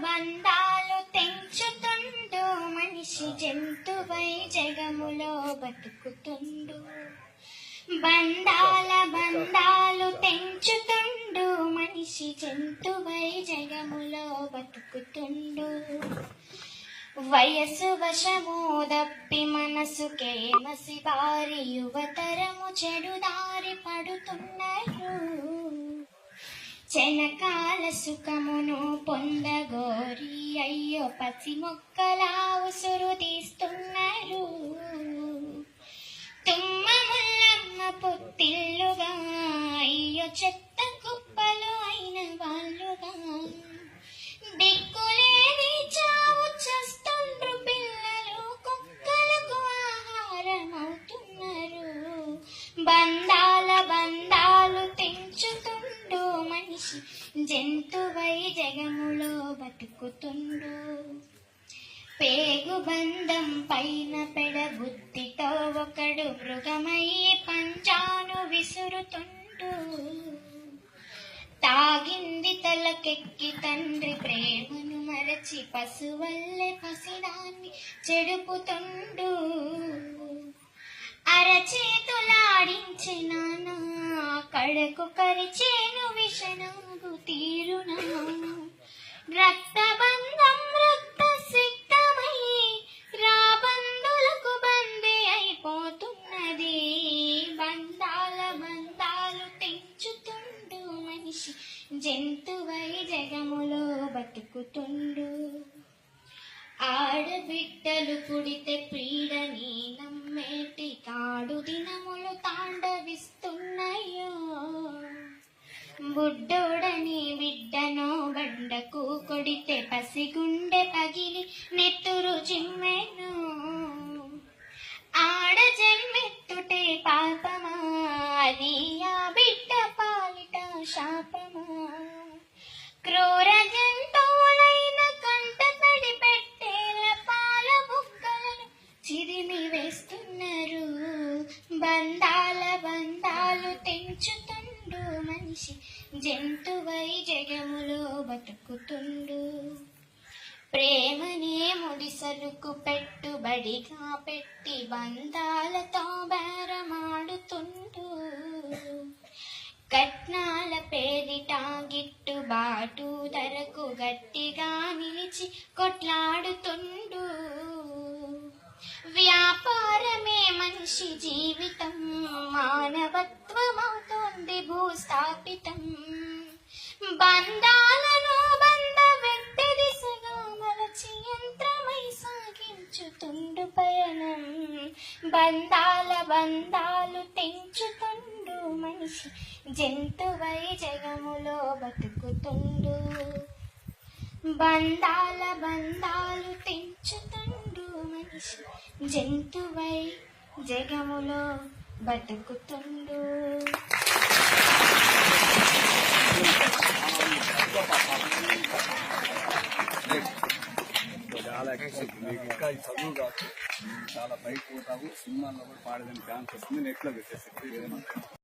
బంధాలు తెంచుతుండు మనిషి జంతువై జగములో బతుకుతుండు. బంధాలు తెంచుతుండు మనిషి జంతువై జగములో బతుకుతుండు. వయసు వశము దప్పి మనసుకే మసిబారి యువతరము చెడుదారి పడుతున్నారు. చెనకాల సుఖమును పొందగోరి అయ్యో పసి మొక్కలా ఉసురు తీస్తున్నారు. తుమ్మ ముల్లమ్మ పొత్తిల్లుగా అయ్యో చెత్త కుప్పలు అయిన వాళ్ళుగా దిక్కులేని చావు చేస్తుండ్రు పిల్లలు కుక్కలకు ఆహారం అవుతున్నారు. బంధాలు తెంచుతుండు మనిషి జంతువై జగములో బతుకుతుండు. పేగు బంధం పైన పెడబుద్ధితో ఒకడు మృగమై పంజాను విసురుతుండు. తాగింది తలకెక్కి తండ్రి ప్రేమను మరచి పశువల్లే పసిదాన్ని చెడుపుతుండు. అరచేతులాడించిన కడకు కరిచేను విషణంగు తీరునా. రక్తబంధం రక్త సిక్తమై రాబంధులకు బందీ అయిపోతున్నది. బంధాలు తెంచుతుండు మనిషి జంతువై జగములో బతుకుతుండు. ఆడబిడ్డలు పుడితే పీడని నమ్మేటి కాడు దినములు తాండవిస్తున్నాయో. బుడ్డోడని బిడ్డనో బండకు కొడితే పసిగుండె పగిలి నెత్తురు చిమ్మెను. ఆడ జన్మెత్తుటే పాపమా అది ఆ బిడ్డ పాలిట శాపమా. క్రూర జంతువులైన కంట తడి పెట్టేల పాల బుక్కలను చిదిమి వేస్తున్నారు. బంధాలు తెంచుతుండు మనిషి జంతువై జగములో బతుకుతుండు. ప్రేమనే ముడిసరుకు పెట్టుబడిగా పెట్టి బంధాలతో బేరమాడుతుండు. కట్నాల పేరిట గిట్టుబాటు ధరకు గట్టిగా నిలిచి కొట్లాడుతుండు. వ్యాపారమే మనిషి జీవితం మానవత్వమవుతోంది భూస్థాపితం. బంధాలను బంధ వ్యక్తి దిశగా మలచి యంత్రమై సాగించుతుండు పయనం. బంధాలు తెంచుతుండు మనిషి జంతువై జగములో బతుకుతుండు. బంధాలు తెంచుతుండు మనిషి జంతువై జగములో బతుకుతుండు. చాలా మీకు ఇంకా ఈ చదువు కాదు చాలా బయట పోతావు సినిమాల్లో కూడా పాడేదని ఛాన్స్ వస్తుంది నెట్లో పెట్టేసి